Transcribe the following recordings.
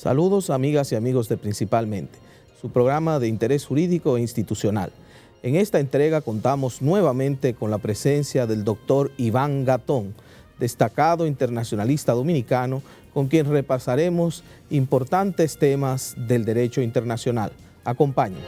Saludos amigas y amigos de Principalmente, su programa de interés jurídico e institucional. En esta entrega contamos nuevamente con la presencia del doctor Iván Gatón, destacado internacionalista dominicano, con quien repasaremos importantes temas del derecho internacional. Acompáñenos.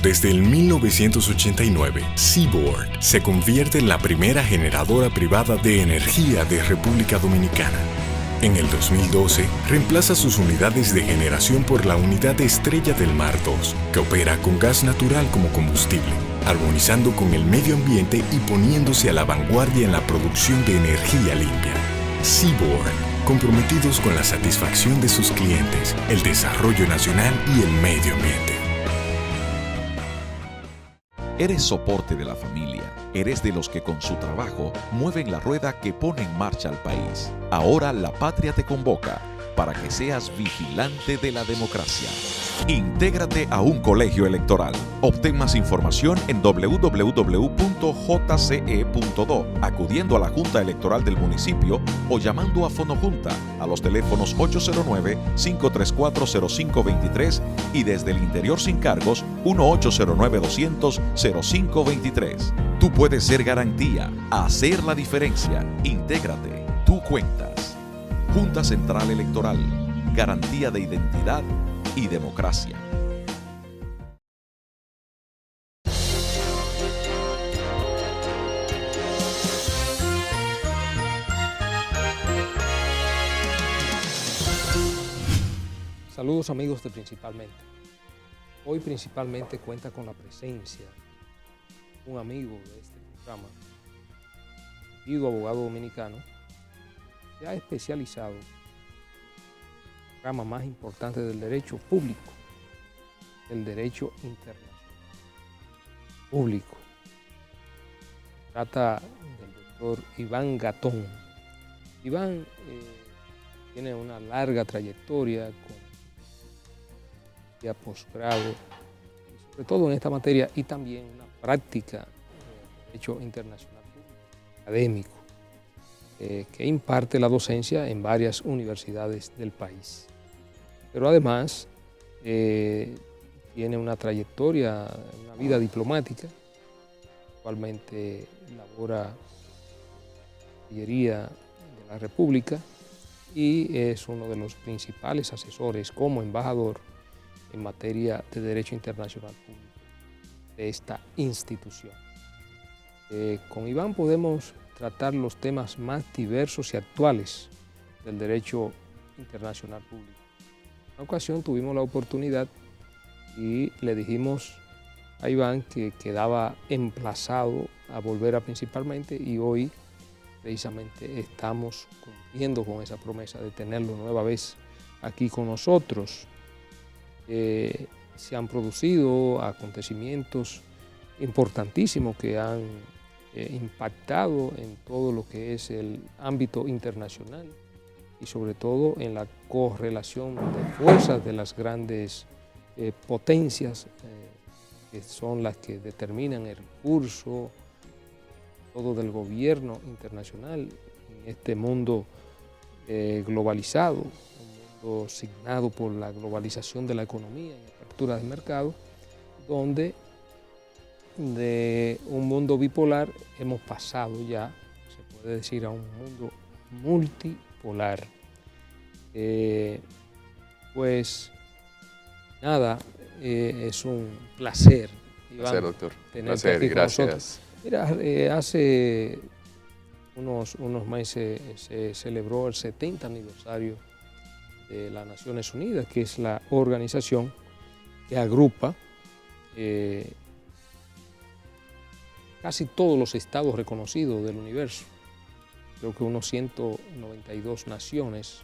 Desde el 1989, Seaboard se convierte en la primera generadora privada de energía de República Dominicana. En el 2012, reemplaza sus unidades de generación por la unidad Estrella del Mar 2, que opera con gas natural como combustible, armonizando con el medio ambiente y poniéndose a la vanguardia en la producción de energía limpia. Seaboard, comprometidos con la satisfacción de sus clientes, el desarrollo nacional y el medio ambiente. Eres soporte de la familia. Eres de los que con su trabajo mueven la rueda que pone en marcha al país. Ahora la patria te convoca para que seas vigilante de la democracia. Intégrate a un colegio electoral. Obtén más información en www.jce.do, acudiendo a la Junta Electoral del municipio o llamando a Fonojunta a los teléfonos 809-534-0523 y desde el interior sin cargos 1-809-200-0523. Tú puedes ser garantía, hacer la diferencia. Intégrate, tú cuentas. Junta Central Electoral, garantía de identidad y democracia. Saludos amigos de Principalmente. Hoy Principalmente cuenta con la presencia de un amigo de este programa, antiguo abogado dominicano, se ha especializado en el programa más importante del derecho público, el derecho internacional público. Trata del doctor Iván Gatón. Iván tiene una larga trayectoria con posgrado, sobre todo en esta materia, y también una práctica de derecho internacional público, académico, que imparte la docencia en varias universidades del país. Pero además tiene una trayectoria, una vida diplomática, actualmente labora en la Cancillería de la República y es uno de los principales asesores como embajador en materia de derecho internacional público de esta institución. Con Iván podemos tratar los temas más diversos y actuales del derecho internacional público. En una ocasión tuvimos la oportunidad y le dijimos a Iván que quedaba emplazado a volver a Principalmente, y hoy precisamente estamos cumpliendo con esa promesa de tenerlo nueva vez aquí con nosotros. Se han producido acontecimientos importantísimos que han impactado en todo lo que es el ámbito internacional y sobre todo en la correlación de fuerzas de las grandes potencias que son las que determinan el curso todo del gobierno internacional en este mundo globalizado, signado por la globalización de la economía y apertura del mercado, donde de un mundo bipolar hemos pasado ya, se puede decir, a un mundo multipolar. Pues nada, es un placer, Iván, placer, doctor. Placer, aquí gracias. Mira, hace unos meses se celebró el 70 aniversario de las Naciones Unidas, que es la organización que agrupa casi todos los estados reconocidos del universo. Creo que unos 192 naciones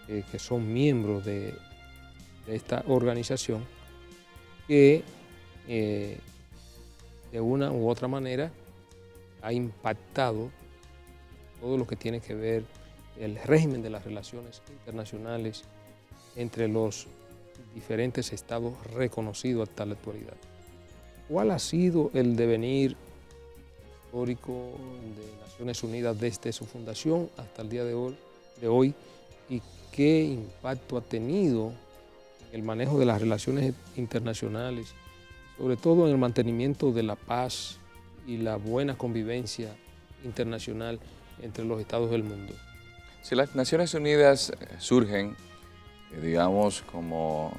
que son miembros de esta organización, que de una u otra manera ha impactado todo lo que tiene que ver el régimen de las relaciones internacionales entre los diferentes estados reconocidos hasta la actualidad. ¿Cuál ha sido el devenir histórico de Naciones Unidas desde su fundación hasta el día de hoy y qué impacto ha tenido en el manejo de las relaciones internacionales, sobre todo en el mantenimiento de la paz y la buena convivencia internacional entre los estados del mundo? Si las Naciones Unidas surgen, digamos, como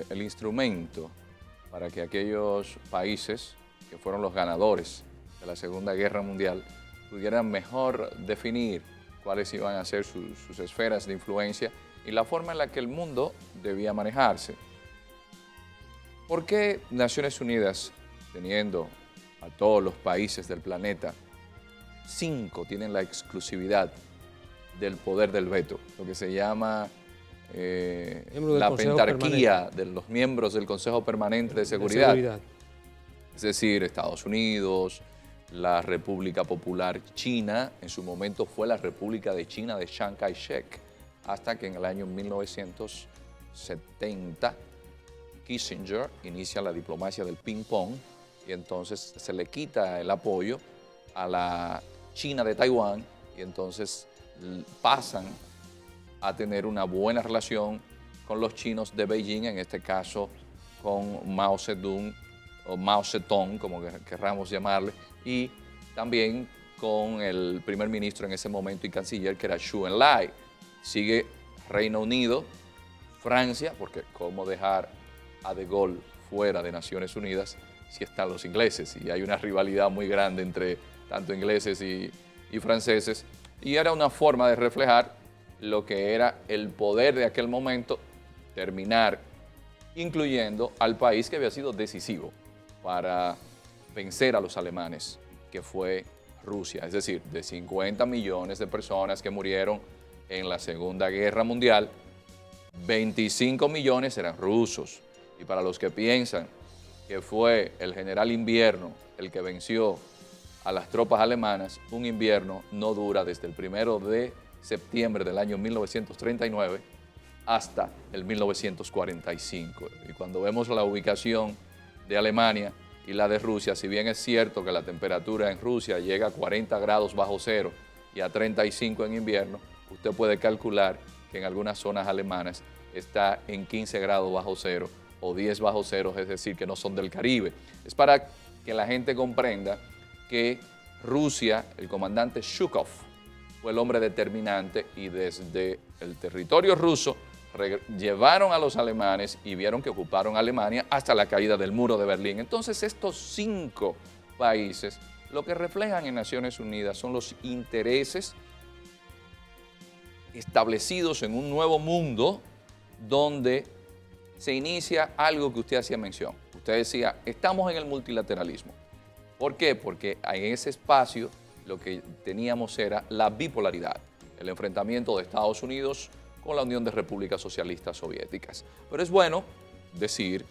el instrumento para que aquellos países que fueron los ganadores de la Segunda Guerra Mundial pudieran mejor definir cuáles iban a ser sus esferas de influencia y la forma en la que el mundo debía manejarse. ¿Por qué Naciones Unidas, teniendo a todos los países del planeta, 5 tienen la exclusividad del poder del veto, lo que se llama la pentarquía de los miembros del Consejo Permanente de Seguridad? Es decir, Estados Unidos, la República Popular China, en su momento fue la República de China de Chiang Kai-shek, hasta que en el año 1970 Kissinger inicia la diplomacia del ping-pong y entonces se le quita el apoyo a la China de Taiwán y entonces pasan a tener una buena relación con los chinos de Beijing, en este caso con Mao Zedong, o Mao Zedong, como querramos llamarle, y también con el primer ministro en ese momento y canciller, que era Zhou Enlai. Sigue Reino Unido, Francia, porque cómo dejar a De Gaulle fuera de Naciones Unidas si están los ingleses, y hay una rivalidad muy grande entre tanto ingleses y franceses, y era una forma de reflejar lo que era el poder de aquel momento, terminar incluyendo al país que había sido decisivo para vencer a los alemanes, que fue Rusia. Es decir, de 50 millones de personas que murieron en la Segunda Guerra Mundial, 25 millones eran rusos. Y para los que piensan que fue el general Invierno el que venció a las tropas alemanas, un invierno no dura desde el 1 de septiembre del año 1939 hasta el 1945. Y cuando vemos la ubicación de Alemania y la de Rusia, si bien es cierto que la temperatura en Rusia llega a 40 grados bajo cero y a 35 en invierno, usted puede calcular que en algunas zonas alemanas está en 15 grados bajo cero o 10 bajo cero, es decir, que no son del Caribe. Es para que la gente comprenda que Rusia, el comandante Zhukov, fue el hombre determinante y desde el territorio ruso llevaron a los alemanes y vieron que ocuparon Alemania hasta la caída del muro de Berlín. Entonces estos 5 países lo que reflejan en Naciones Unidas son los intereses establecidos en un nuevo mundo donde se inicia algo que usted hacía mención. Usted decía, estamos en el multilateralismo. ¿Por qué? Porque en ese espacio lo que teníamos era la bipolaridad, el enfrentamiento de Estados Unidos con la Unión de Repúblicas Socialistas Soviéticas. Pero es bueno decir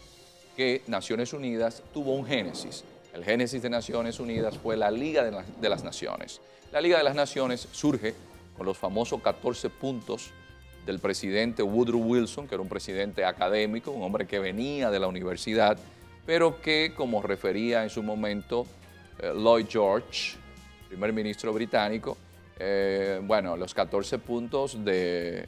que Naciones Unidas tuvo un génesis. El génesis de Naciones Unidas fue la Liga de las Naciones. La Liga de las Naciones surge con los famosos 14 puntos del presidente Woodrow Wilson, que era un presidente académico, un hombre que venía de la universidad, pero que, como refería en su momento Lloyd George, primer ministro británico, los 14 puntos de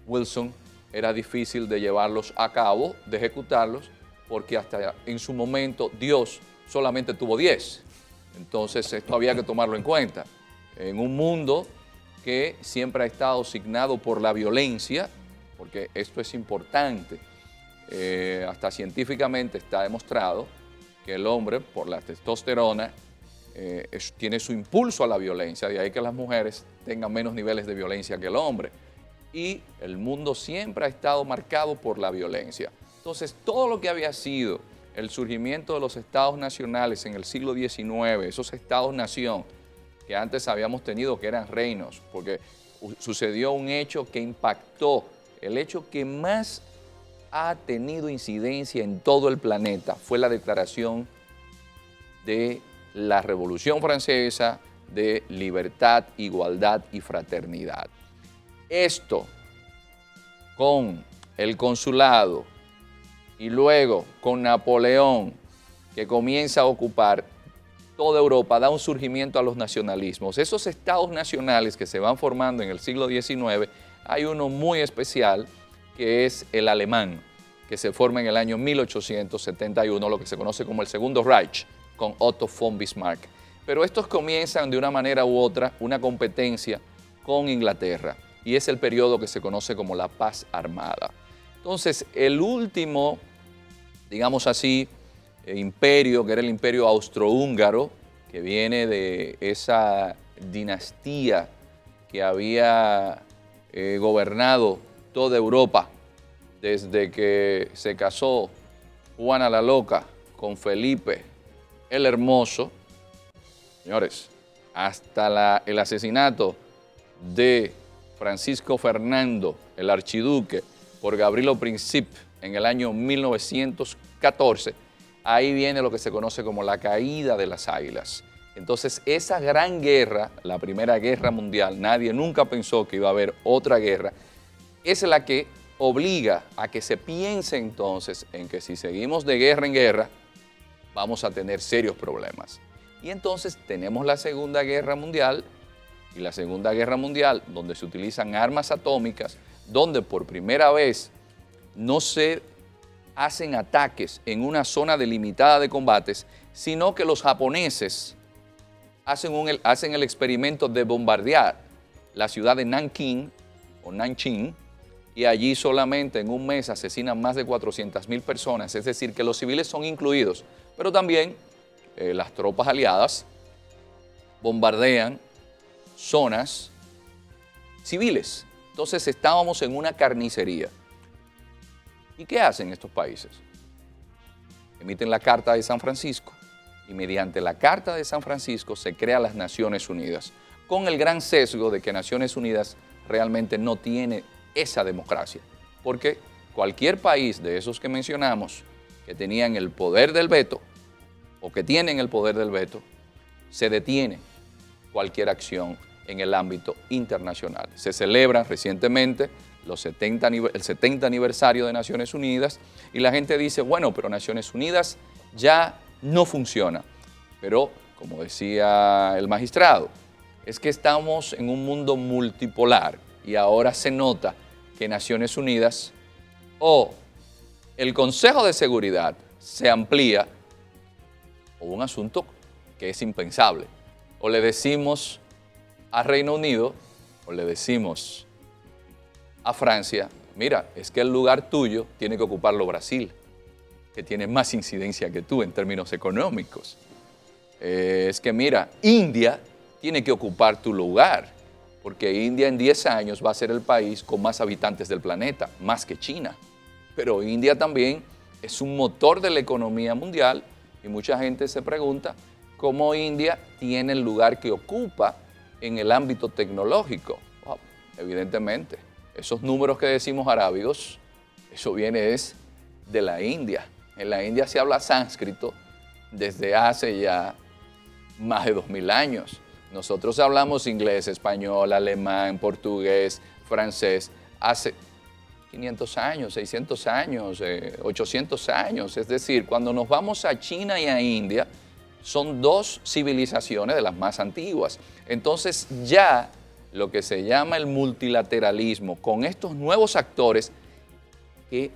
Wilson era difícil de llevarlos a cabo, de ejecutarlos, porque hasta en su momento Dios solamente tuvo 10. Entonces esto había que tomarlo en cuenta. En un mundo que siempre ha estado signado por la violencia, porque esto es importante, hasta científicamente está demostrado que el hombre, por la testosterona, tiene su impulso a la violencia, de ahí que las mujeres tengan menos niveles de violencia que el hombre. Y el mundo siempre ha estado marcado por la violencia. Entonces, todo lo que había sido el surgimiento de los estados nacionales en el siglo XIX, esos estados-nación que antes habíamos tenido, que eran reinos, porque sucedió un hecho que impactó, el hecho que más ha tenido incidencia en todo el planeta, fue la declaración de la Revolución Francesa de libertad, igualdad y fraternidad. Esto, con el consulado y luego con Napoleón, que comienza a ocupar toda Europa, da un surgimiento a los nacionalismos. Esos estados nacionales que se van formando en el siglo XIX, hay uno muy especial que es el alemán, que se forma en el año 1871, lo que se conoce como el Segundo Reich, con Otto von Bismarck. Pero estos comienzan de una manera u otra una competencia con Inglaterra, y es el periodo que se conoce como la Paz Armada. Entonces, el último, digamos así, imperio, que era el imperio austrohúngaro, que viene de esa dinastía que había gobernado toda Europa desde que se casó Juana la Loca con Felipe el Hermoso, señores, hasta el asesinato de Francisco Fernando, el archiduque, por Gabrielo Princip en el año 1914, ahí viene lo que se conoce como la caída de las águilas. Entonces, esa gran guerra, la Primera Guerra Mundial, nadie nunca pensó que iba a haber otra guerra, es la que obliga a que se piense entonces en que si seguimos de guerra en guerra, vamos a tener serios problemas. Y entonces tenemos la Segunda Guerra Mundial, y la Segunda Guerra Mundial, donde se utilizan armas atómicas, donde por primera vez no se hacen ataques en una zona delimitada de combates, sino que los japoneses hacen el experimento de bombardear la ciudad de Nanking, o Nanjing, y allí solamente en un mes asesinan más de 400.000 personas, es decir, que los civiles son incluidos, pero también las tropas aliadas bombardean zonas civiles. Entonces estábamos en una carnicería. ¿Y qué hacen estos países? Emiten la Carta de San Francisco, y mediante la Carta de San Francisco se crean las Naciones Unidas, con el gran sesgo de que Naciones Unidas realmente no tiene esa democracia, porque cualquier país de esos que mencionamos, que tenían el poder del veto, o que tienen el poder del veto, se detiene cualquier acción en el ámbito internacional. Se celebra recientemente el 70 aniversario de Naciones Unidas, y la gente dice, bueno, pero Naciones Unidas ya no funciona. Pero, como decía el magistrado, es que estamos en un mundo multipolar, y ahora se nota que Naciones Unidas o el Consejo de Seguridad se amplía, o un asunto que es impensable. O le decimos a Reino Unido, o le decimos a Francia, mira, es que el lugar tuyo tiene que ocuparlo Brasil, que tiene más incidencia que tú en términos económicos. Es que mira, India tiene que ocupar tu lugar, porque India en 10 años va a ser el país con más habitantes del planeta, más que China. Pero India también es un motor de la economía mundial, y mucha gente se pregunta cómo India tiene el lugar que ocupa en el ámbito tecnológico. Wow, evidentemente, esos números que decimos arábigos, eso viene de la India. En la India se habla sánscrito desde hace ya más de 2000 años. Nosotros hablamos inglés, español, alemán, portugués, francés, hace 500 años, 600 años, 800 años. Es decir, cuando nos vamos a China y a India, son dos civilizaciones de las más antiguas. Entonces ya lo que se llama el multilateralismo, con estos nuevos actores que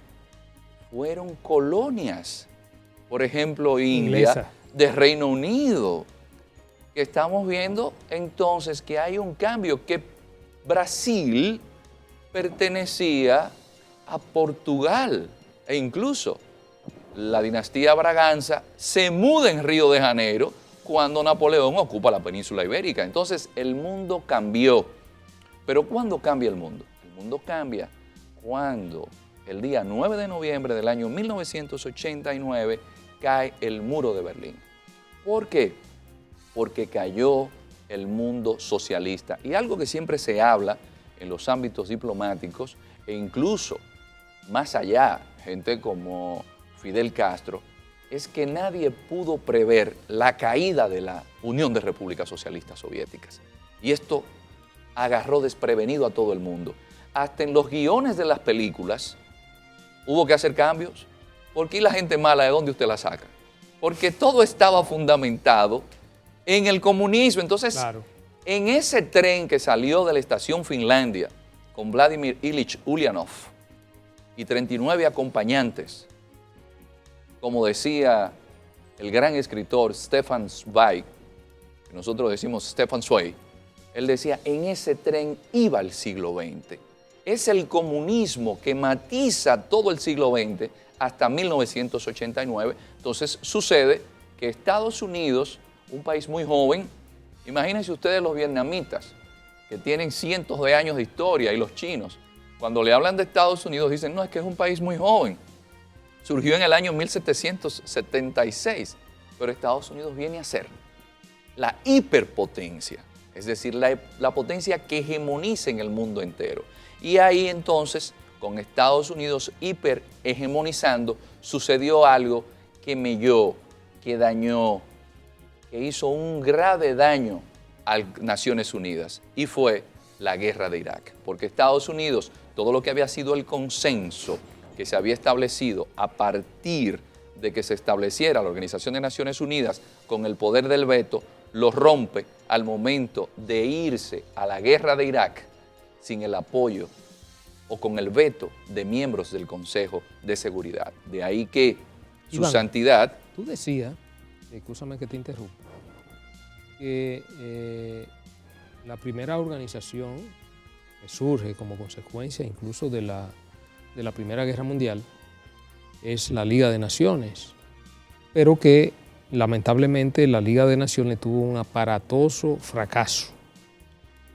fueron colonias, por ejemplo, India, de Reino Unido, que estamos viendo entonces que hay un cambio, que Brasil pertenecía a Portugal, e incluso la dinastía Braganza se muda en Río de Janeiro cuando Napoleón ocupa la península ibérica. Entonces el mundo cambió. Pero ¿cuándo cambia el mundo? El mundo cambia cuando el día 9 de noviembre del año 1989 cae el muro de Berlín. ¿Por qué? Porque cayó el mundo socialista. Y algo que siempre se habla en los ámbitos diplomáticos, e incluso más allá, gente como Fidel Castro, es que nadie pudo prever la caída de la Unión de Repúblicas Socialistas Soviéticas. Y esto agarró desprevenido a todo el mundo. Hasta en los guiones de las películas hubo que hacer cambios, Porque la gente mala, ¿de dónde usted la saca? Porque todo estaba fundamentado en el comunismo. Entonces, Claro. en ese tren que salió de la estación Finlandia con Vladimir Ilich Ulyanov y 39 acompañantes, como decía el gran escritor Stefan Zweig, que nosotros decimos Stefan Zweig, él decía, en ese tren iba el siglo XX. Es el comunismo que matiza todo el siglo XX hasta 1989. Entonces sucede que Estados Unidos, un país muy joven, imagínense ustedes los vietnamitas, que tienen cientos de años de historia, y los chinos, cuando le hablan de Estados Unidos dicen, no, es que es un país muy joven. Surgió en el año 1776, pero Estados Unidos viene a ser la hiperpotencia, es decir, la potencia que hegemoniza en el mundo entero. Y ahí entonces, con Estados Unidos hiperhegemonizando, sucedió algo que melló, que dañó, que hizo un grave daño a Naciones Unidas, y fue la guerra de Irak. Porque Estados Unidos, todo lo que había sido el consenso que se había establecido a partir de que se estableciera la Organización de Naciones Unidas con el poder del veto, lo rompe al momento de irse a la guerra de Irak sin el apoyo o con el veto de miembros del Consejo de Seguridad. De ahí que su Iván, santidad... Tú decías, escúchame que te interrumpa, que la primera organización que surge como consecuencia incluso de la Primera Guerra Mundial es la Liga de Naciones, pero que lamentablemente la Liga de Naciones tuvo un aparatoso fracaso.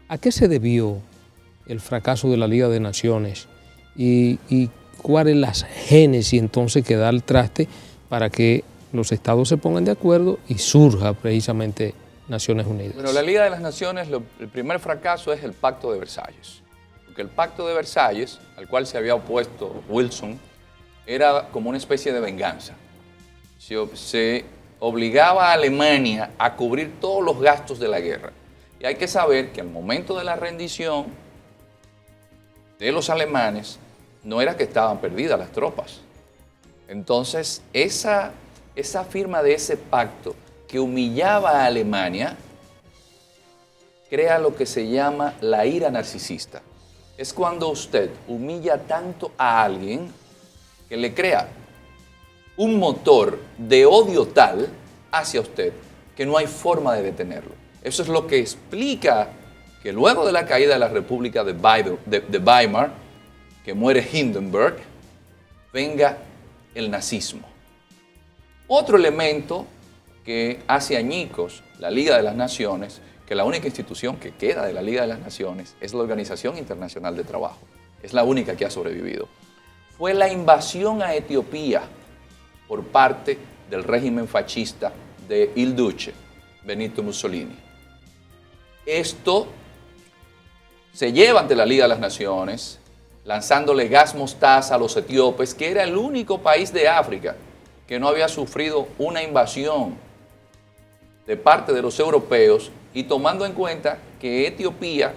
¿A qué se debió el fracaso de la Liga de Naciones y cuál es la génesis entonces que da el traste para que los estados se pongan de acuerdo y surja precisamente Naciones Unidas? Bueno, la Liga de las Naciones, el primer fracaso es el Pacto de Versalles. Porque el Pacto de Versalles, al cual se había opuesto Wilson, era como una especie de venganza. Se obligaba a Alemania a cubrir todos los gastos de la guerra. Y hay que saber que al momento de la rendición de los alemanes, no era que estaban perdidas las tropas. Entonces, esa firma de ese pacto que humillaba a Alemania, crea lo que se llama la ira narcisista. Es cuando usted humilla tanto a alguien que le crea un motor de odio tal hacia usted que no hay forma de detenerlo. Eso es lo que explica que luego de la caída de la República de Weimar, que muere Hindenburg, venga el nazismo. Otro elemento que hace añicos la Liga de las Naciones, que la única institución que queda de la Liga de las Naciones es la Organización Internacional de Trabajo. Es la única que ha sobrevivido. Fue la invasión a Etiopía por parte del régimen fascista de Il Duce, Benito Mussolini. Esto se lleva ante la Liga de las Naciones, lanzándole gas mostaza a los etíopes, que era el único país de África que no había sufrido una invasión de parte de los europeos, y tomando en cuenta que Etiopía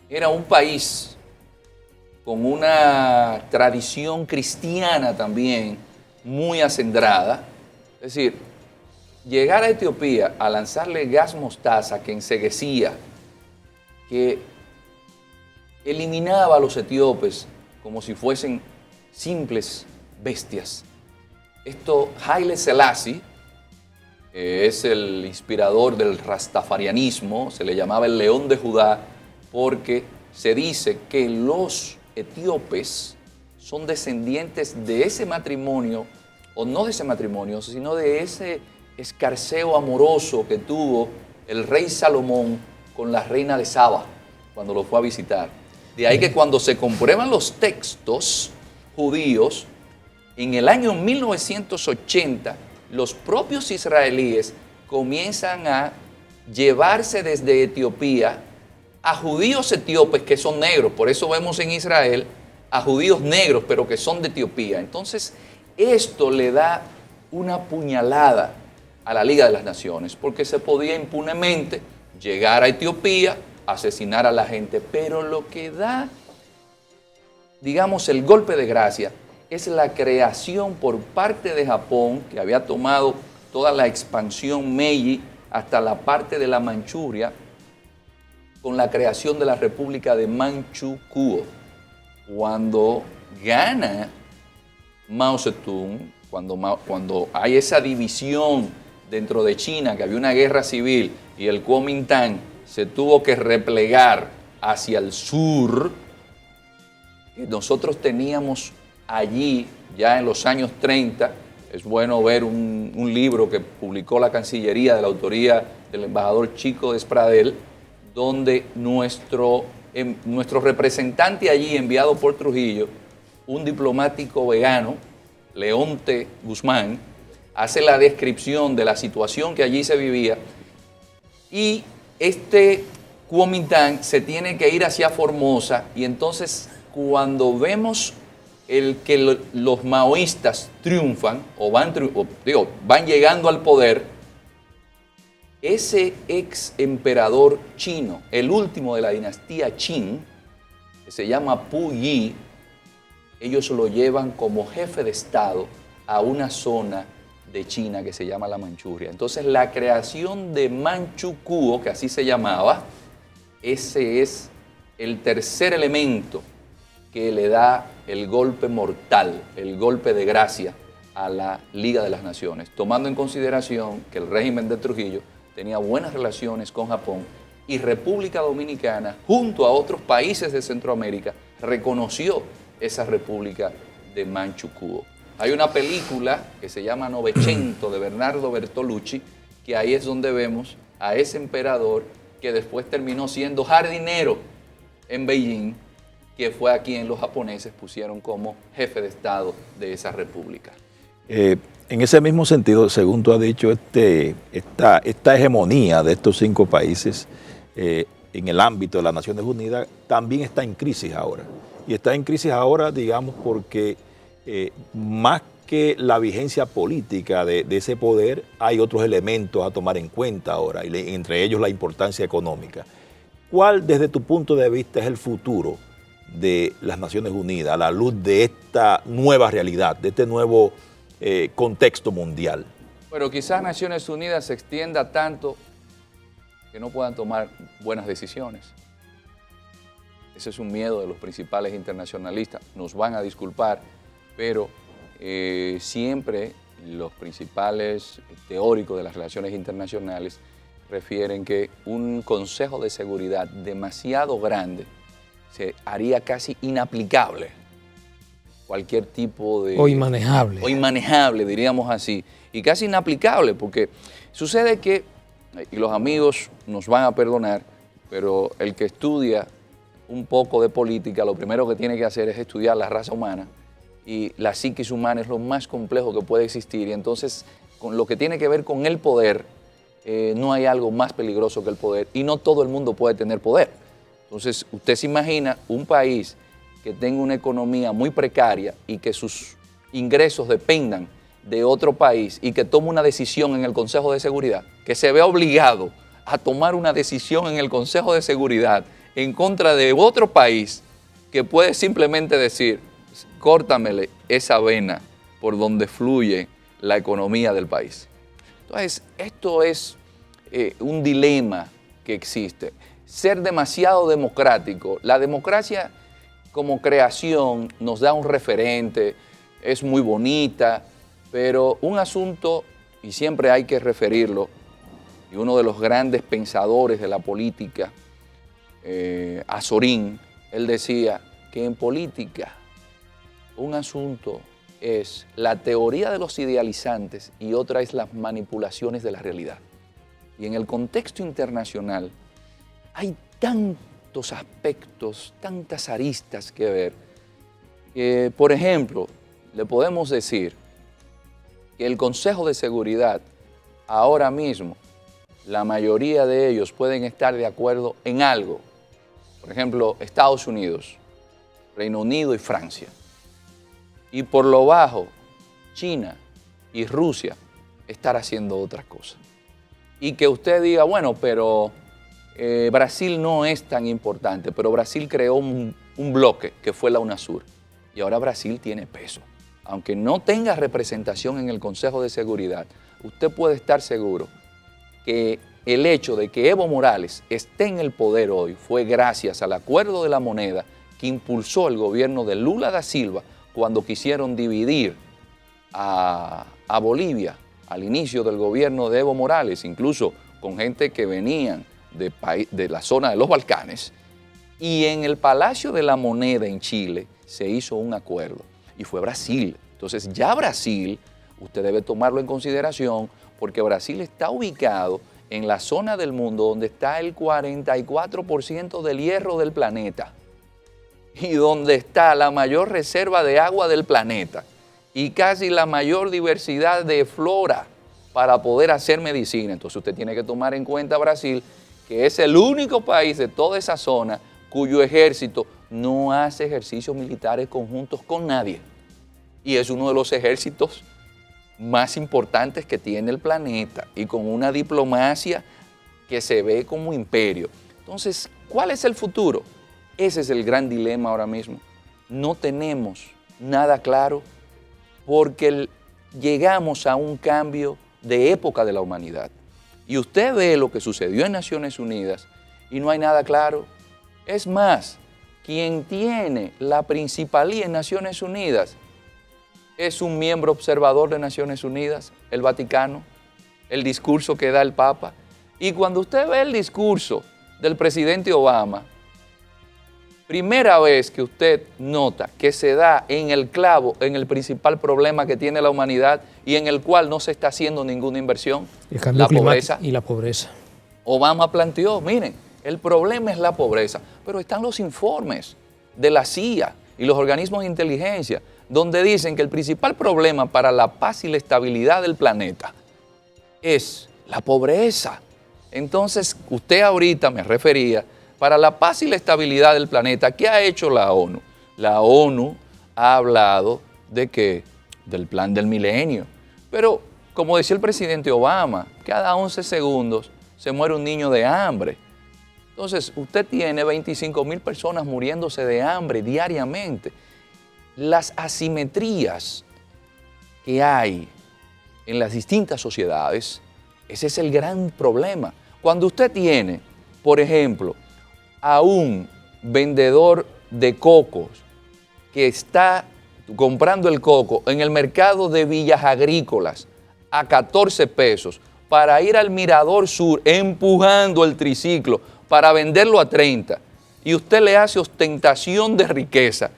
era un país con una tradición cristiana también muy acendrada. Es decir, llegar a Etiopía a lanzarle gas mostaza que enceguecía, que eliminaba a los etíopes como si fuesen simples bestias. Esto, Haile Selassie, es el inspirador del rastafarianismo, se le llamaba el León de Judá, porque se dice que los etíopes son descendientes de ese matrimonio, o no de ese matrimonio, sino de ese escarceo amoroso que tuvo el rey Salomón con la reina de Saba cuando lo fue a visitar. De ahí que cuando se comprueban los textos judíos, en el año 1980, los propios israelíes comienzan a llevarse desde Etiopía a judíos etíopes que son negros. Por eso vemos en Israel a judíos negros, pero que son de Etiopía. Entonces, esto le da una puñalada a la Liga de las Naciones, porque se podía impunemente llegar a Etiopía, asesinar a la gente. Pero lo que da, digamos, el golpe de gracia es la creación por parte de Japón, que había tomado toda la expansión Meiji hasta la parte de la Manchuria, con la creación de la República de Manchukuo. Cuando gana Mao Zedong, cuando hay esa división dentro de China, que había una guerra civil y el Kuomintang se tuvo que replegar hacia el sur, que nosotros teníamos allí ya en los años 30, es bueno ver un libro que publicó la Cancillería de la autoría del embajador Chico de Espradel, donde nuestro representante allí, enviado por Trujillo, un diplomático vegano, Leonte Guzmán, hace la descripción de la situación que allí se vivía, y este Kuomintang se tiene que ir hacia Formosa, y entonces cuando vemos que los maoístas triunfan o van llegando al poder, ese ex emperador chino, el último de la dinastía Qin, que se llama Pu Yi, ellos lo llevan como jefe de Estado a una zona de China que se llama la Manchuria. Entonces la creación de Manchukuo, que así se llamaba, ese es el tercer elemento que le da el golpe mortal, el golpe de gracia a la Liga de las Naciones, tomando en consideración que el régimen de Trujillo tenía buenas relaciones con Japón y República Dominicana, junto a otros países de Centroamérica, reconoció esa República de Manchukuo. Hay una película que se llama Novecento de Bernardo Bertolucci, que ahí es donde vemos a ese emperador que después terminó siendo jardinero en Beijing, que fue a quien los japoneses pusieron como jefe de Estado de esa república. En ese mismo sentido, según tú has dicho, esta hegemonía de estos 5 países en el ámbito de las Naciones Unidas también está en crisis ahora. Y está en crisis ahora, digamos, porque más que la vigencia política de ese poder, hay otros elementos a tomar en cuenta ahora, y entre ellos la importancia económica. ¿Cuál, desde tu punto de vista, es el futuro de las Naciones Unidas a la luz de esta nueva realidad, de este nuevo contexto mundial? Pero quizás Naciones Unidas se extienda tanto que no puedan tomar buenas decisiones. Ese es un miedo de los principales internacionalistas. Nos van a disculpar, pero siempre los principales teóricos de las relaciones internacionales refieren que un Consejo de Seguridad demasiado grande se haría casi inaplicable cualquier tipo de... O inmanejable. O inmanejable, diríamos así. Y casi inaplicable, porque sucede que, y los amigos nos van a perdonar, pero el que estudia un poco de política, lo primero que tiene que hacer es estudiar la raza humana, y la psiquis humana es lo más complejo que puede existir, y entonces con lo que tiene que ver con el poder, no hay algo más peligroso que el poder, y no todo el mundo puede tener poder. Entonces usted se imagina un país que tenga una economía muy precaria y que sus ingresos dependan de otro país y que tome una decisión en el Consejo de Seguridad, que se vea obligado a tomar una decisión en el Consejo de Seguridad en contra de otro país que puede simplemente decir, córtamele esa vena por donde fluye la economía del país. Entonces, esto es un dilema que existe. Ser demasiado democrático. La democracia como creación nos da un referente, es muy bonita, pero un asunto, y siempre hay que referirlo, y uno de los grandes pensadores de la política, Azorín, él decía que en política un asunto es la teoría de los idealizantes y otra es las manipulaciones de la realidad. Y en el contexto internacional hay tantos aspectos, tantas aristas que ver, que, por ejemplo, le podemos decir que el Consejo de Seguridad, ahora mismo, la mayoría de ellos pueden estar de acuerdo en algo. Por ejemplo, Estados Unidos, Reino Unido y Francia. Y por lo bajo, China y Rusia estar haciendo otras cosas. Y que usted diga, bueno, pero Brasil no es tan importante, pero Brasil creó un bloque que fue la UNASUR y ahora Brasil tiene peso. aunque no tenga representación en el Consejo de Seguridad, usted puede estar seguro que el hecho de que Evo Morales esté en el poder hoy fue gracias al acuerdo de la moneda que impulsó el gobierno de Lula da Silva cuando quisieron dividir a Bolivia al inicio del gobierno de Evo Morales, incluso con gente que venían de la zona de los Balcanes. Y en el Palacio de la Moneda en Chile se hizo un acuerdo y fue Brasil. Entonces ya Brasil, usted debe tomarlo en consideración porque Brasil está ubicado en la zona del mundo donde está el 44% del hierro del planeta y donde está la mayor reserva de agua del planeta y casi la mayor diversidad de flora para poder hacer medicina. Entonces usted tiene que tomar en cuenta Brasil, que es el único país de toda esa zona cuyo ejército no hace ejercicios militares conjuntos con nadie. Y es uno de los ejércitos más importantes que tiene el planeta y con una diplomacia que se ve como imperio. Entonces, ¿cuál es el futuro? Ese es el gran dilema ahora mismo. No tenemos nada claro porque llegamos a un cambio de época de la humanidad. Y usted ve lo que sucedió en Naciones Unidas y no hay nada claro. Es más, quien tiene la principalía en Naciones Unidas es un miembro observador de Naciones Unidas, el Vaticano, el discurso que da el Papa. Y cuando usted ve el discurso del presidente Obama, primera vez que usted nota que se da en el clavo, en el principal problema que tiene la humanidad y en el cual no se está haciendo ninguna inversión, el cambio climático y la pobreza. Obama planteó, miren, el problema es la pobreza, pero están los informes de la CIA y los organismos de inteligencia donde dicen que el principal problema para la paz y la estabilidad del planeta es la pobreza. Entonces, usted ahorita me refería, para la paz y la estabilidad del planeta, ¿qué ha hecho la ONU? La ONU ha hablado de que del plan del milenio, pero como decía el presidente Obama, cada 11 segundos se muere un niño de hambre. Entonces, usted tiene 25,000 personas muriéndose de hambre diariamente. Las asimetrías que hay en las distintas sociedades, ese es el gran problema. Cuando usted tiene, por ejemplo, a un vendedor de cocos que está comprando el coco en el mercado de Villas Agrícolas a 14 pesos para ir al Mirador Sur empujando el triciclo para venderlo a 30 y usted le hace ostentación de riqueza,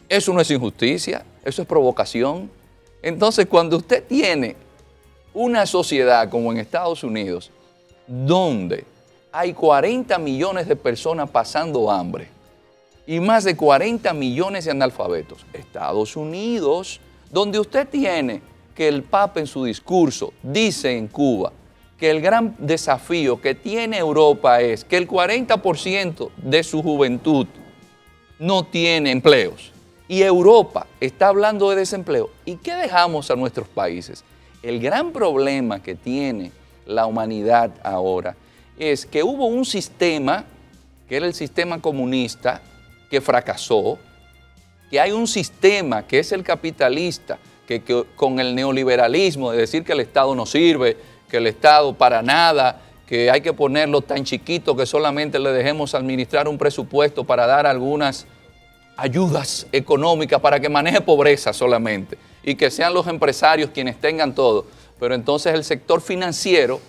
eso no es injusticia, eso es provocación. Entonces, cuando usted tiene una sociedad como en Estados Unidos, donde hay 40 millones de personas pasando hambre y más de 40 millones de analfabetos, Estados Unidos, donde usted tiene que el Papa en su discurso dice en Cuba que el gran desafío que tiene Europa es que el 40% de su juventud no tiene empleos. Y Europa está hablando de desempleo. ¿Y qué dejamos a nuestros países? El gran problema que tiene la humanidad ahora es que hubo un sistema, que era el sistema comunista, que fracasó, que hay un sistema que es el capitalista, que con el neoliberalismo de decir que el Estado no sirve, que el Estado para nada, que hay que ponerlo tan chiquito que solamente le dejemos administrar un presupuesto para dar algunas ayudas económicas para que maneje pobreza solamente y que sean los empresarios quienes tengan todo. Pero entonces el sector financiero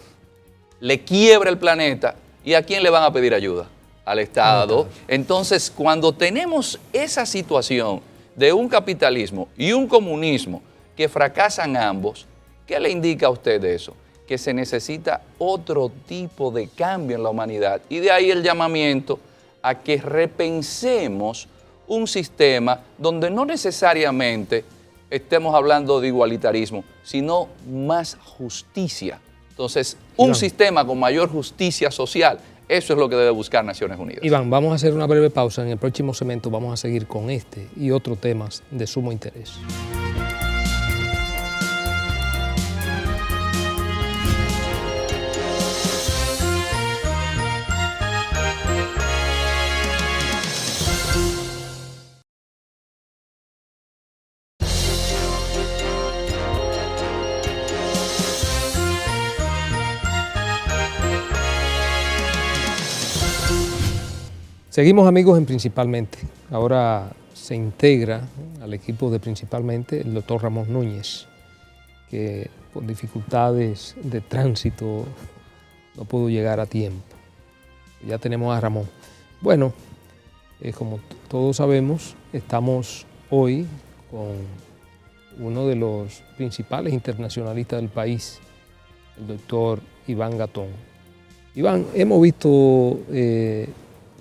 le quiebra el planeta y ¿a quién le van a pedir ayuda? Al Estado. Entonces, cuando tenemos esa situación de un capitalismo y un comunismo que fracasan ambos, ¿qué le indica a usted de eso? Que se necesita otro tipo de cambio en la humanidad. Y de ahí el llamamiento a que repensemos un sistema donde no necesariamente estemos hablando de igualitarismo, sino más justicia. Entonces, un sistema con mayor justicia social, eso es lo que debe buscar Naciones Unidas. Iván, vamos a hacer una breve pausa. En el próximo segmento vamos a seguir con este y otros temas de sumo interés. Seguimos amigos en Principalmente. Ahora se integra al equipo de Principalmente el doctor Ramón Núñez, que por dificultades de tránsito no pudo llegar a tiempo. Ya tenemos a Ramón. Bueno, como todos sabemos, estamos hoy con uno de los principales internacionalistas del país, el doctor Iván Gatón. Iván, hemos visto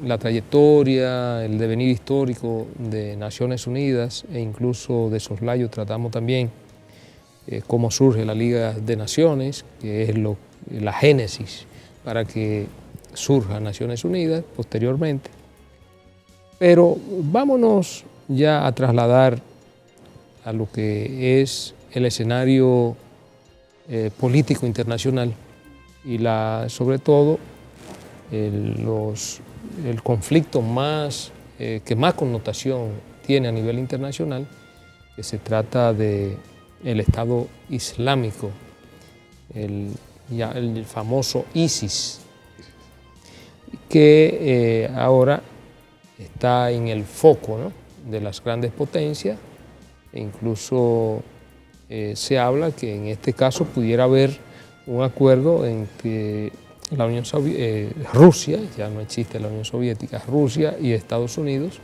la trayectoria, el devenir histórico de Naciones Unidas e incluso de soslayo tratamos también cómo surge la Liga de Naciones, que es la génesis para que surja Naciones Unidas posteriormente. Pero vámonos ya a trasladar a lo que es el escenario político internacional y sobre todo el conflicto que más connotación tiene a nivel internacional, que se trata del Estado Islámico, el famoso ISIS, que ahora está en el foco, ¿no?, de las grandes potencias, e incluso se habla que en este caso pudiera haber un acuerdo entre Rusia, ya no existe la Unión Soviética, Rusia y Estados Unidos,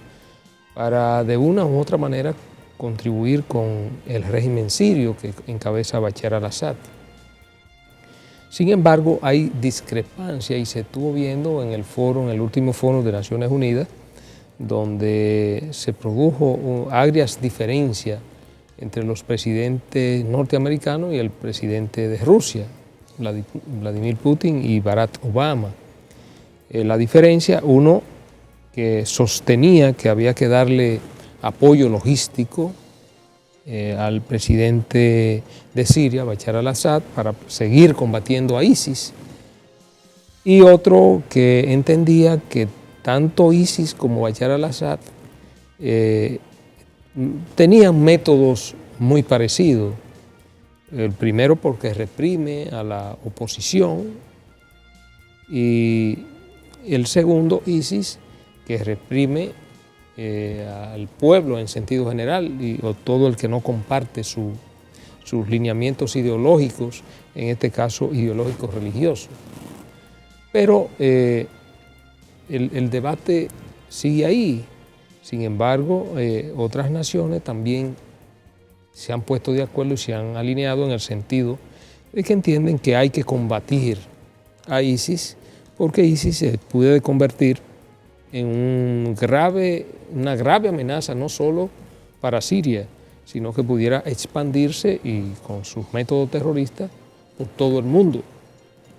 para de una u otra manera contribuir con el régimen sirio que encabeza Bashar al-Assad. Sin embargo, hay discrepancia y se estuvo viendo en el último foro de Naciones Unidas, donde se produjo agrias diferencias entre los presidentes norteamericanos y el presidente de Rusia, Vladimir Putin y Barack Obama. La diferencia, uno que sostenía que había que darle apoyo logístico al presidente de Siria, Bashar al-Assad, para seguir combatiendo a ISIS, y otro que entendía que tanto ISIS como Bashar al-Assad tenían métodos muy parecidos. El primero porque reprime a la oposición y el segundo, ISIS, que reprime al pueblo en sentido general o todo el que no comparte sus lineamientos ideológicos, en este caso ideológicos religiosos. Pero el debate sigue ahí. Sin embargo, otras naciones también se han puesto de acuerdo y se han alineado en el sentido de que entienden que hay que combatir a ISIS, porque ISIS se puede convertir en una grave amenaza no solo para Siria, sino que pudiera expandirse y con sus métodos terroristas por todo el mundo.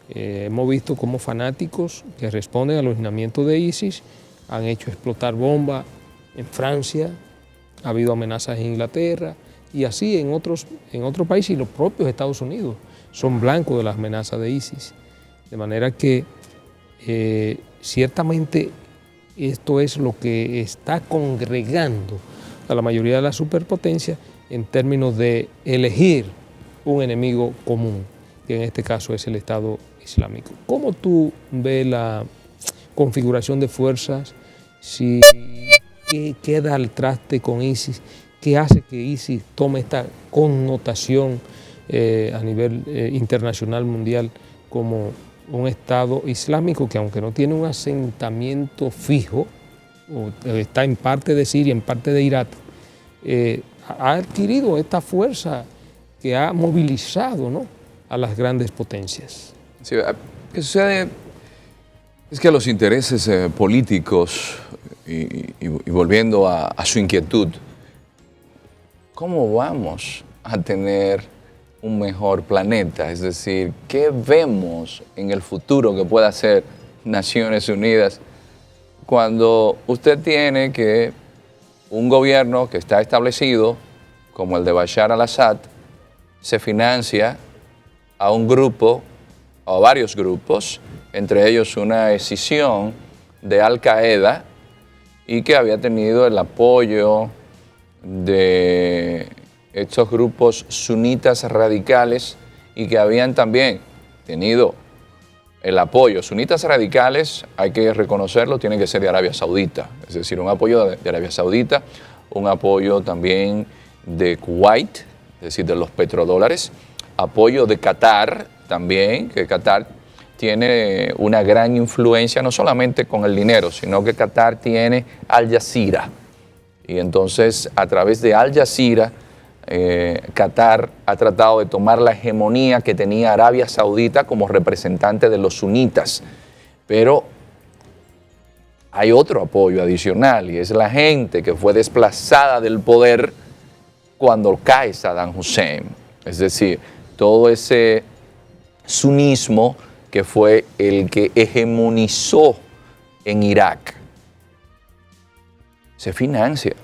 Hemos visto cómo fanáticos que responden a los lineamientos de ISIS han hecho explotar bombas en Francia, ha habido amenazas en Inglaterra, y así en otros países, y los propios Estados Unidos son blancos de las amenazas de ISIS. De manera que ciertamente esto es lo que está congregando a la mayoría de las superpotencias en términos de elegir un enemigo común, que en este caso es el Estado Islámico. ¿Cómo tú ves la configuración de fuerzas? ¿Qué queda al traste con ISIS? ¿Qué hace que ISIS tome esta connotación a nivel internacional, mundial, como un Estado islámico que, aunque no tiene un asentamiento fijo, está en parte de Siria, en parte de Irak, ha adquirido esta fuerza que ha movilizado, ¿no?, a las grandes potencias? Sí, lo que sucede es que los intereses políticos, y volviendo a su inquietud, ¿cómo vamos a tener un mejor planeta? Es decir, ¿qué vemos en el futuro que pueda hacer Naciones Unidas cuando usted tiene que un gobierno que está establecido, como el de Bashar al-Assad, se financia a un grupo, o a varios grupos, entre ellos una escisión de Al-Qaeda, y que había tenido el apoyo de estos grupos sunitas radicales y que habían también tenido el apoyo. Sunitas radicales, hay que reconocerlo, tiene que ser de Arabia Saudita. Es decir, un apoyo de Arabia Saudita, un apoyo también de Kuwait, es decir, de los petrodólares, apoyo de Qatar también, que Qatar tiene una gran influencia no solamente con el dinero, sino que Qatar tiene Al Jazeera. Y entonces, a través de Al Jazeera, Qatar ha tratado de tomar la hegemonía que tenía Arabia Saudita como representante de los sunitas. Pero hay otro apoyo adicional y es la gente que fue desplazada del poder cuando cae Saddam Hussein. Es decir, todo ese sunismo que fue el que hegemonizó en Irak se financia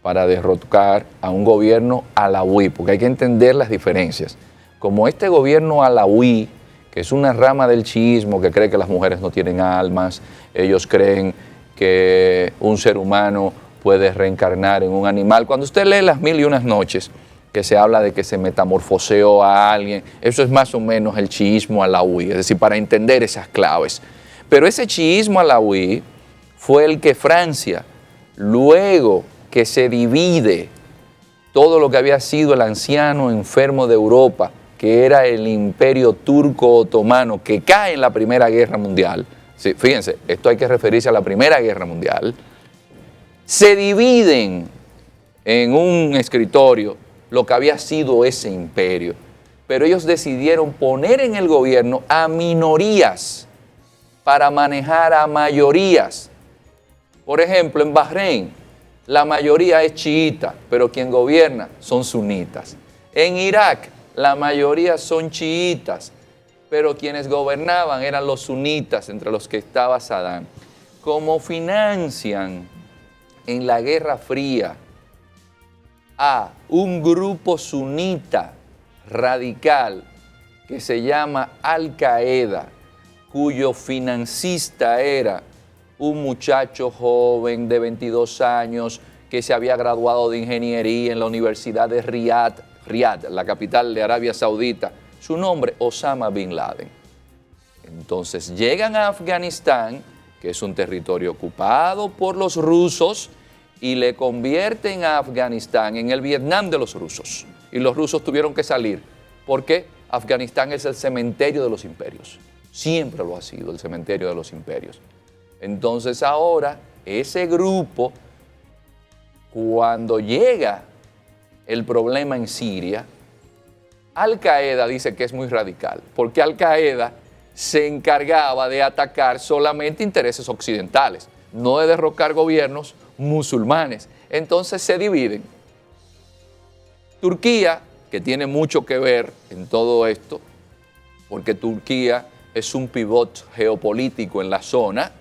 para derrocar a un gobierno alauí, porque hay que entender las diferencias. Como este gobierno alauí, que es una rama del chiismo que cree que las mujeres no tienen almas, ellos creen que un ser humano puede reencarnar en un animal. Cuando usted lee Las Mil y Unas Noches, que se habla de que se metamorfoseó a alguien, eso es más o menos el chiismo alauí, es decir, para entender esas claves. Pero ese chiismo alauí fue el que Francia, luego que se divide todo lo que había sido el anciano enfermo de Europa, que era el imperio turco-otomano, que cae en la Primera Guerra Mundial. Sí, fíjense, esto hay que referirse a la Primera Guerra Mundial. Se dividen en un escritorio lo que había sido ese imperio, pero ellos decidieron poner en el gobierno a minorías para manejar a mayorías. Por ejemplo, en Bahrein, la mayoría es chiita, pero quien gobierna son sunitas. En Irak, la mayoría son chiitas, pero quienes gobernaban eran los sunitas, entre los que estaba Saddam. Como financian en la Guerra Fría a un grupo sunita radical que se llama Al-Qaeda, cuyo financista era un muchacho joven de 22 años que se había graduado de ingeniería en la Universidad de Riad, la capital de Arabia Saudita. Su nombre, Osama Bin Laden. Entonces llegan a Afganistán, que es un territorio ocupado por los rusos, y le convierten a Afganistán en el Vietnam de los rusos. Y los rusos tuvieron que salir, porque Afganistán es el cementerio de los imperios. Siempre lo ha sido, el cementerio de los imperios. Entonces ahora ese grupo, cuando llega el problema en Siria, Al-Qaeda dice que es muy radical, porque Al-Qaeda se encargaba de atacar solamente intereses occidentales, no de derrocar gobiernos musulmanes. Entonces se dividen. Turquía, que tiene mucho que ver en todo esto, porque Turquía es un pivot geopolítico en la zona,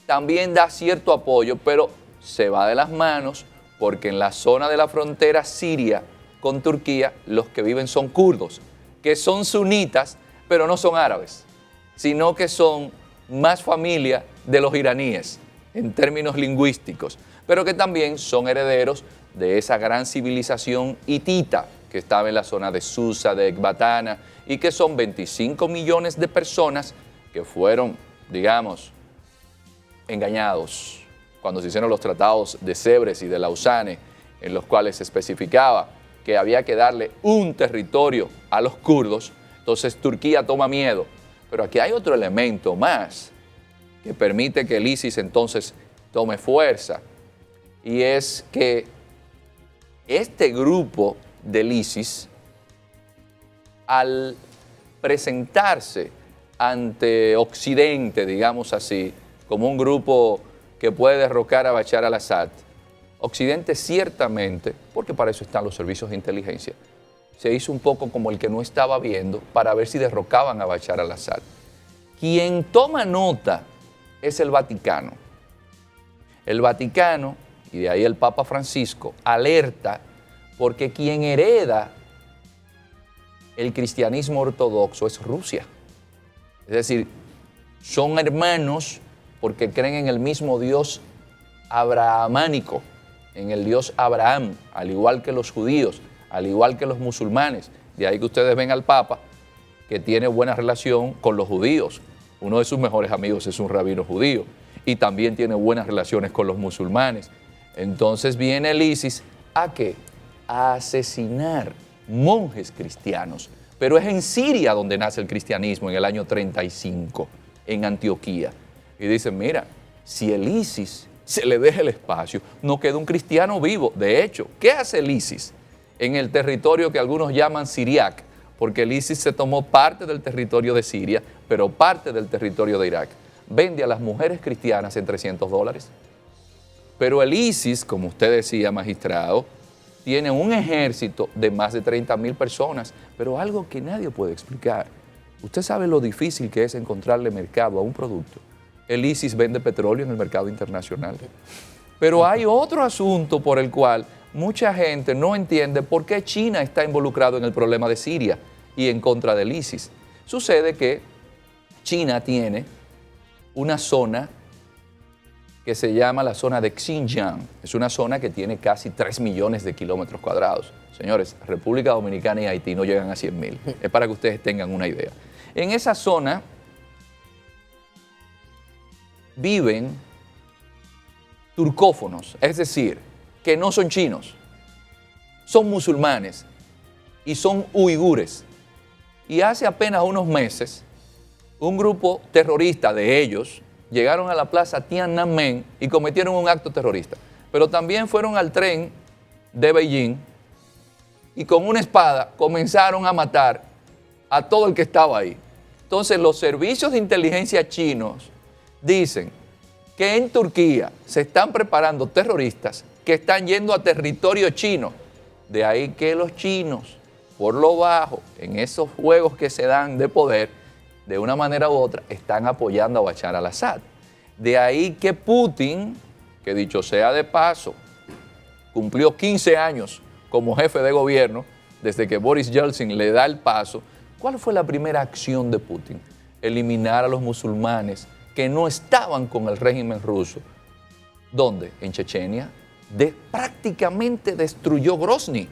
también da cierto apoyo, pero se va de las manos porque en la zona de la frontera siria con Turquía los que viven son kurdos, que son sunitas, pero no son árabes, sino que son más familia de los iraníes en términos lingüísticos, pero que también son herederos de esa gran civilización hitita que estaba en la zona de Susa, de Ecbatana, y que son 25 millones de personas que fueron, digamos, engañados cuando se hicieron los tratados de Sèvres y de Lausanne, en los cuales se especificaba que había que darle un territorio a los kurdos. Entonces Turquía toma miedo. Pero aquí hay otro elemento más que permite que el ISIS entonces tome fuerza, y es que este grupo del ISIS, al presentarse ante Occidente, digamos así, como un grupo que puede derrocar a Bashar al-Assad, Occidente ciertamente, porque para eso están los servicios de inteligencia, se hizo un poco como el que no estaba viendo para ver si derrocaban a Bashar al-Assad. Quien toma nota es el Vaticano. El Vaticano, y de ahí el Papa Francisco, alerta porque quien hereda el cristianismo ortodoxo es Rusia. Es decir, son hermanos porque creen en el mismo Dios abrahamánico, en el Dios Abraham, al igual que los judíos, al igual que los musulmanes. De ahí que ustedes ven al Papa que tiene buena relación con los judíos, uno de sus mejores amigos es un rabino judío y también tiene buenas relaciones con los musulmanes. Entonces viene el ISIS ¿a qué? A asesinar monjes cristianos. Pero es en Siria donde nace el cristianismo en el año 35, en Antioquía. Y dicen, mira, si el ISIS se le deja el espacio, no queda un cristiano vivo. De hecho, ¿qué hace el ISIS en el territorio que algunos llaman Siriac? Porque el ISIS se tomó parte del territorio de Siria, pero parte del territorio de Irak. Vende a las mujeres cristianas en $300. Pero el ISIS, como usted decía, magistrado, tiene un ejército de más de 30.000 personas, pero algo que nadie puede explicar. Usted sabe lo difícil que es encontrarle mercado a un producto. El ISIS vende petróleo en el mercado internacional. Pero hay otro asunto por el cual mucha gente no entiende por qué China está involucrado en el problema de Siria y en contra del ISIS. Sucede que China tiene una zona que se llama la zona de Xinjiang. Es una zona que tiene casi 3 millones de kilómetros cuadrados. Señores, República Dominicana y Haití no llegan a 100.000. Es para que ustedes tengan una idea. En esa zona viven turcófonos, es decir, que no son chinos, son musulmanes y son uigures. Y hace apenas unos meses, un grupo terrorista de ellos llegaron a la plaza Tiananmen y cometieron un acto terrorista. Pero también fueron al tren de Beijing y con una espada comenzaron a matar a todo el que estaba ahí. Entonces los servicios de inteligencia chinos dicen que en Turquía se están preparando terroristas que están yendo a territorio chino. De ahí que los chinos, por lo bajo, en esos juegos que se dan de poder, de una manera u otra, están apoyando a Bashar al-Assad. De ahí que Putin, que dicho sea de paso, cumplió 15 años como jefe de gobierno, desde que Boris Yeltsin le da el paso. ¿Cuál fue la primera acción de Putin? Eliminar a los musulmanes que no estaban con el régimen ruso. ¿Dónde? En Chechenia. Prácticamente destruyó Grozny.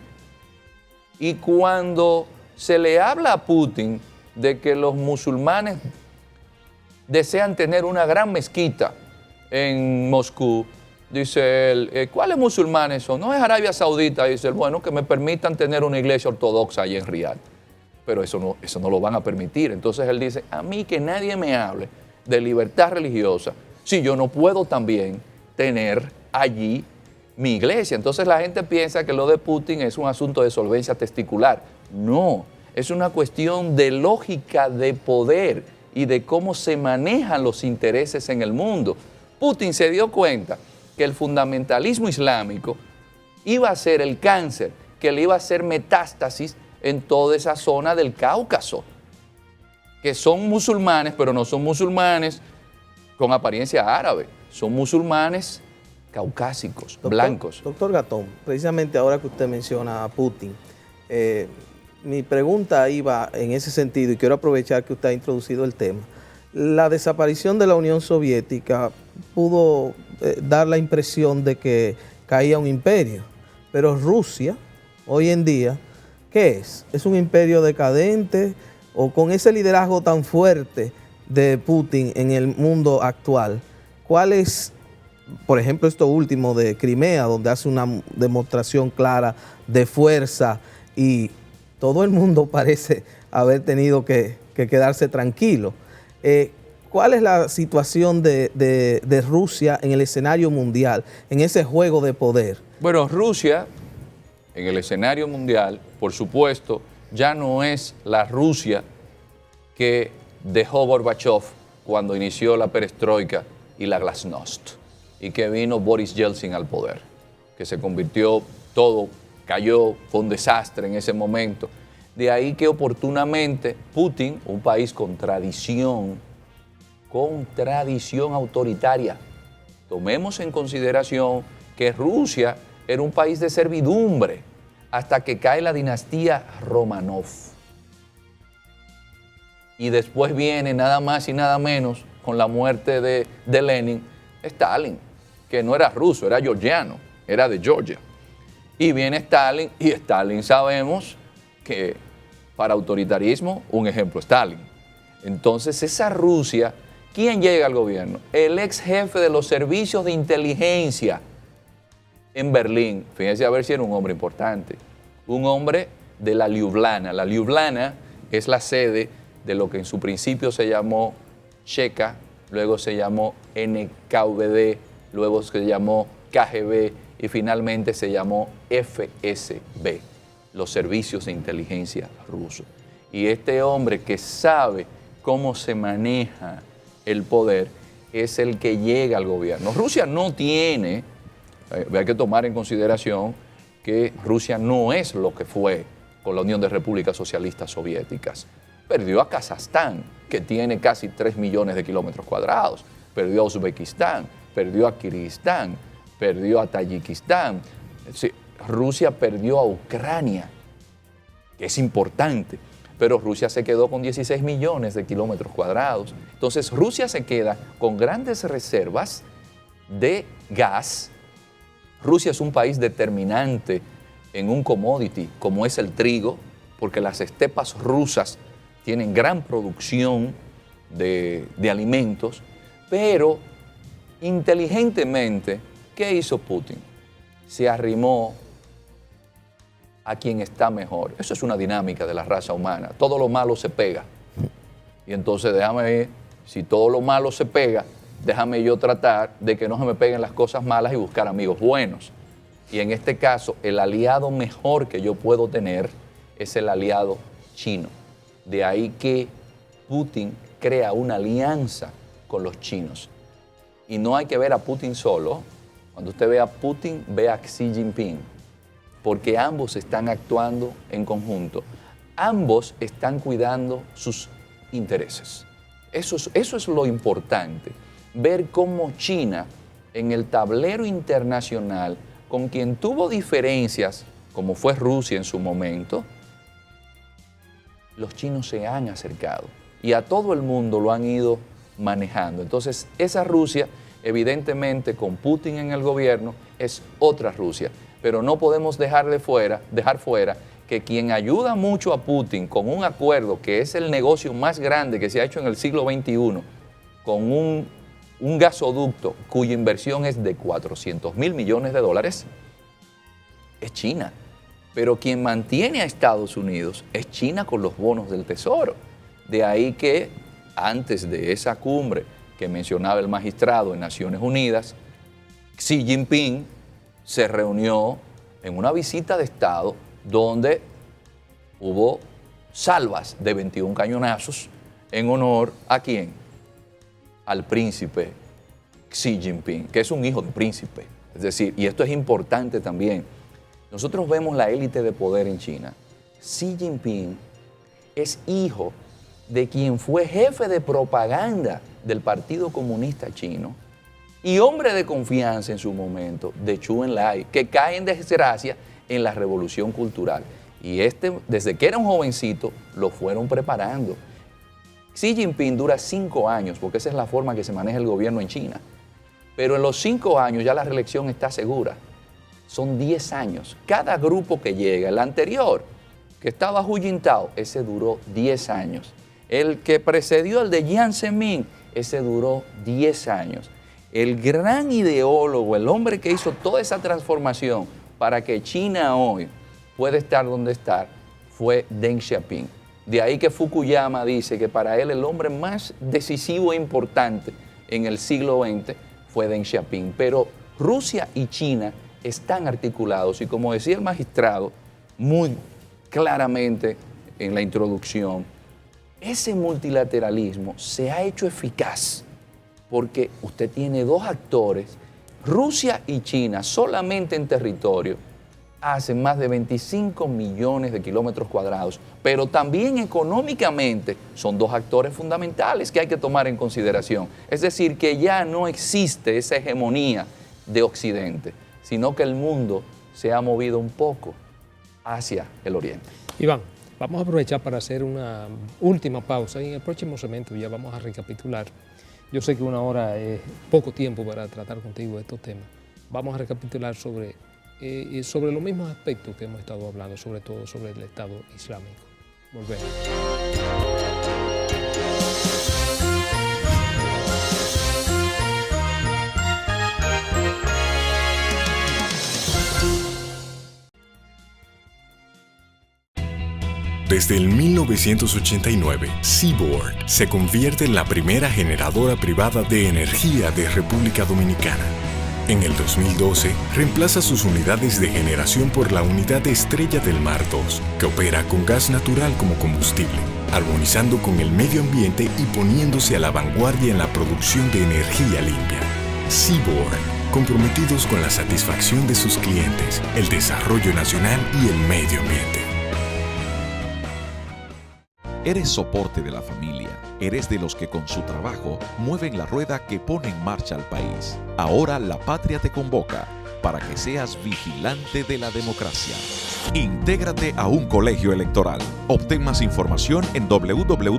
Y cuando se le habla a Putin de que los musulmanes desean tener una gran mezquita en Moscú, dice él, ¿cuáles musulmanes son? No es Arabia Saudita, dice él, bueno, que me permitan tener una iglesia ortodoxa ahí en Riad. Pero eso no lo van a permitir. Entonces él dice, a mí que nadie me hable de libertad religiosa si yo no puedo también tener allí mi iglesia. Entonces la gente piensa que lo de Putin es un asunto de solvencia testicular. No, es una cuestión de lógica de poder y de cómo se manejan los intereses en el mundo. Putin se dio cuenta que el fundamentalismo islámico iba a ser el cáncer, que le iba a hacer metástasis en toda esa zona del Cáucaso, que son musulmanes, pero no son musulmanes con apariencia árabe, son musulmanes caucásicos, blancos. Doctor Gatón, precisamente ahora que usted menciona a Putin, mi pregunta iba en ese sentido y quiero aprovechar que usted ha introducido el tema. La desaparición de la Unión Soviética pudo dar la impresión de que caía un imperio, pero Rusia, hoy en día, ¿qué es? ¿Es un imperio decadente o con ese liderazgo tan fuerte de Putin en el mundo actual? ¿Cuál es, por ejemplo, esto último de Crimea, donde hace una demostración clara de fuerza y todo el mundo parece haber tenido que quedarse tranquilo? ¿Cuál es la situación de Rusia en el escenario mundial, en ese juego de poder? Bueno, Rusia en el escenario mundial, por supuesto, ya no es la Rusia que dejó Gorbachev cuando inició la perestroika y la glasnost, y que vino Boris Yeltsin al poder, que se convirtió, todo cayó, fue un desastre en ese momento. De ahí que oportunamente Putin, un país con tradición autoritaria, tomemos en consideración que Rusia era un país de servidumbre hasta que cae la dinastía Romanov. Y después viene nada más y nada menos, con la muerte de Lenin, Stalin, que no era ruso, era georgiano, era de Georgia. Y viene Stalin, y Stalin sabemos que para autoritarismo, un ejemplo Stalin. Entonces, esa Rusia, ¿quién llega al gobierno? El ex jefe de los servicios de inteligencia en Berlín. Fíjense a ver si era un hombre importante. Un hombre de la Ljubljana. La Ljubljana es la sede de lo que en su principio se llamó Checa, luego se llamó NKVD, luego se llamó KGB y finalmente se llamó FSB, los servicios de inteligencia rusos. Y este hombre que sabe cómo se maneja el poder es el que llega al gobierno. Rusia no tiene, hay que tomar en consideración que Rusia no es lo que fue con la Unión de Repúblicas Socialistas Soviéticas. Perdió a Kazajstán, que tiene casi 3 millones de kilómetros cuadrados. Perdió a Uzbekistán, perdió a Kirguistán, perdió a Tayikistán. Sí, Rusia perdió a Ucrania, que es importante, pero Rusia se quedó con 16 millones de kilómetros cuadrados. Entonces Rusia se queda con grandes reservas de gas. Rusia es un país determinante en un commodity como es el trigo, porque las estepas rusas tienen gran producción de alimentos, pero inteligentemente, ¿qué hizo Putin? Se arrimó a quien está mejor. Eso es una dinámica de la raza humana. Todo lo malo se pega. Y entonces déjame ver, si todo lo malo se pega, déjame yo tratar de que no se me peguen las cosas malas y buscar amigos buenos. Y en este caso, el aliado mejor que yo puedo tener es el aliado chino. De ahí que Putin crea una alianza con los chinos. Y no hay que ver a Putin solo. Cuando usted ve a Putin, ve a Xi Jinping, porque ambos están actuando en conjunto. Ambos están cuidando sus intereses. Eso es lo importante, ver cómo China, en el tablero internacional, con quien tuvo diferencias, como fue Rusia en su momento, los chinos se han acercado y a todo el mundo lo han ido manejando. Entonces, esa Rusia, evidentemente, con Putin en el gobierno, es otra Rusia. Pero no podemos dejar fuera que quien ayuda mucho a Putin con un acuerdo que es el negocio más grande que se ha hecho en el siglo XXI, con un gasoducto cuya inversión es de 400.000 millones de dólares, es China. Pero quien mantiene a Estados Unidos es China con los bonos del Tesoro. De ahí que antes de esa cumbre que mencionaba el magistrado en Naciones Unidas, Xi Jinping se reunió en una visita de Estado donde hubo salvas de 21 cañonazos en honor ¿a quién? Al príncipe Xi Jinping, que es un hijo de príncipe. Es decir, y esto es importante también, nosotros vemos la élite de poder en China. Xi Jinping es hijo de quien fue jefe de propaganda del Partido Comunista Chino y hombre de confianza en su momento de Zhou Enlai, que cae en desgracia en la Revolución Cultural. Y desde que era un jovencito, lo fueron preparando. Xi Jinping dura 5 años, porque esa es la forma que se maneja el gobierno en China. Pero en los 5 años ya la reelección está segura. Son 10 años. Cada grupo que llega, el anterior, que estaba Hu Jintao, ese duró 10 años. El que precedió al de Jiang Zemin, ese duró 10 años. El gran ideólogo, el hombre que hizo toda esa transformación para que China hoy pueda estar donde está, fue Deng Xiaoping. De ahí que Fukuyama dice que para él el hombre más decisivo e importante en el siglo XX fue Deng Xiaoping. Pero Rusia y China están articulados y, como decía el magistrado muy claramente en la introducción, ese multilateralismo se ha hecho eficaz porque usted tiene dos actores, Rusia y China, solamente en territorio, hacen más de 25 millones de kilómetros cuadrados, pero también económicamente son dos actores fundamentales que hay que tomar en consideración. Es decir, que ya no existe esa hegemonía de Occidente, sino que el mundo se ha movido un poco hacia el Oriente. Iván, vamos a aprovechar para hacer una última pausa y en el próximo segmento ya vamos a recapitular. Yo sé que 1 hora es poco tiempo para tratar contigo de estos temas. Vamos a recapitular sobre los mismos aspectos que hemos estado hablando, sobre todo sobre el Estado Islámico. Volvemos. Desde el 1989, Seaboard se convierte en la primera generadora privada de energía de República Dominicana. En el 2012, reemplaza sus unidades de generación por la unidad Estrella del Mar 2, que opera con gas natural como combustible, armonizando con el medio ambiente y poniéndose a la vanguardia en la producción de energía limpia. Seaboard, comprometidos con la satisfacción de sus clientes, el desarrollo nacional y el medio ambiente. Eres soporte de la familia. Eres de los que con su trabajo mueven la rueda que pone en marcha al país. Ahora la patria te convoca para que seas vigilante de la democracia. Intégrate a un colegio electoral. Obtén más información en www.jce.do,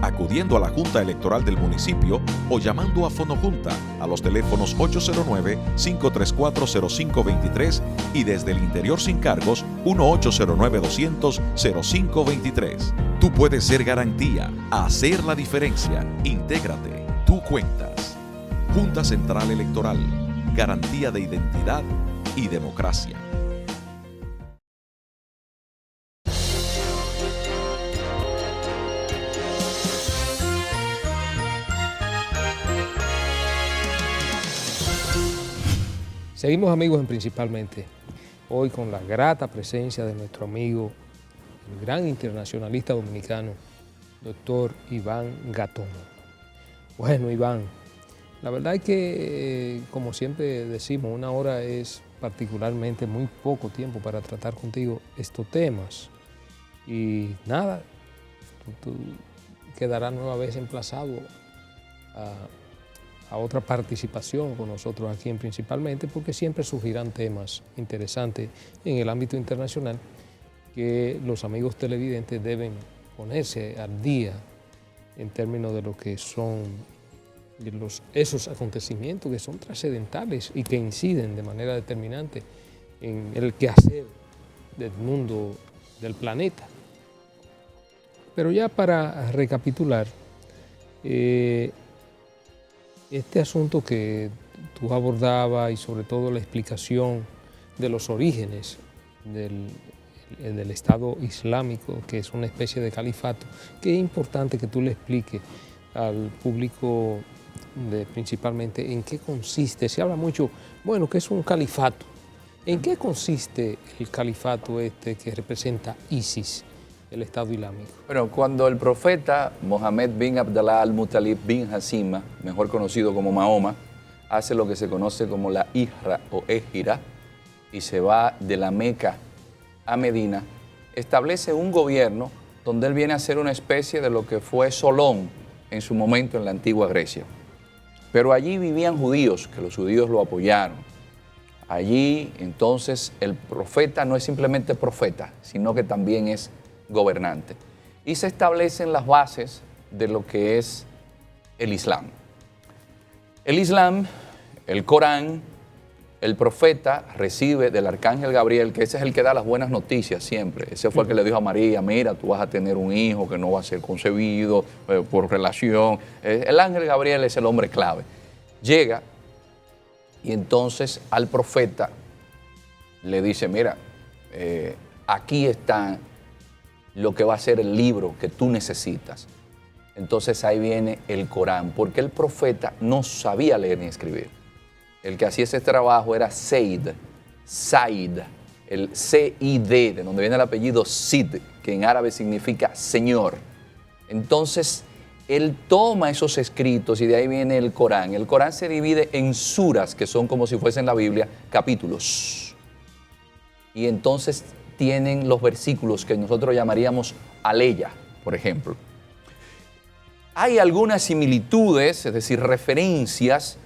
acudiendo a la Junta Electoral del municipio o llamando a Fonojunta a los teléfonos 809-534-0523 y desde el interior sin cargos 1-809-200-0523. Tú puedes ser garantía, hacer la diferencia. Intégrate. Tú cuentas. Junta Central Electoral. Garantía de identidad y democracia. Seguimos, amigos, en Principalmente, hoy con la grata presencia de nuestro amigo, el gran internacionalista dominicano, doctor Iván Gatón. Bueno, Iván, la verdad es que, como siempre decimos, una hora es particularmente muy poco tiempo para tratar contigo estos temas. Y nada, tú quedarás nueva vez emplazado a otra participación con nosotros aquí en Principalmente, porque siempre surgirán temas interesantes en el ámbito internacional que los amigos televidentes deben ponerse al día en términos de lo que son esos acontecimientos que son trascendentales y que inciden de manera determinante en el quehacer del mundo, del planeta. Pero ya para recapitular, este asunto que tú abordabas y sobre todo la explicación de los orígenes del Estado Islámico, que es una especie de califato, que es importante que tú le expliques al público Principalmente en qué consiste. Se habla mucho, bueno, que es un califato. ¿En qué consiste el califato que representa ISIS, el Estado Islámico? Bueno, cuando el profeta Mohammed bin Abdallah al-Muttalib bin Hasima, mejor conocido como Mahoma, hace lo que se conoce como la Hijra o Égira y se va de la Meca a Medina, establece un gobierno donde él viene a ser una especie de lo que fue Solón en su momento en la antigua Grecia. Pero allí vivían judíos, que los judíos lo apoyaron. Allí, entonces, el profeta no es simplemente profeta, sino que también es gobernante. Y se establecen las bases de lo que es el Islam. El Islam, el Corán, el profeta recibe del arcángel Gabriel, que ese es el que da las buenas noticias siempre. Ese fue el que le dijo a María, mira, tú vas a tener un hijo que no va a ser concebido por relación. El ángel Gabriel es el hombre clave. Llega y entonces al profeta le dice, mira, aquí está lo que va a ser el libro que tú necesitas. Entonces ahí viene el Corán, porque el profeta no sabía leer ni escribir. El que hacía ese trabajo era Said, el C-I-D, de donde viene el apellido Sid, que en árabe significa Señor. Entonces, él toma esos escritos y de ahí viene el Corán. El Corán se divide en suras, que son como si fuesen la Biblia, capítulos. Y entonces tienen los versículos que nosotros llamaríamos aleya, por ejemplo. Hay algunas similitudes, es decir, referencias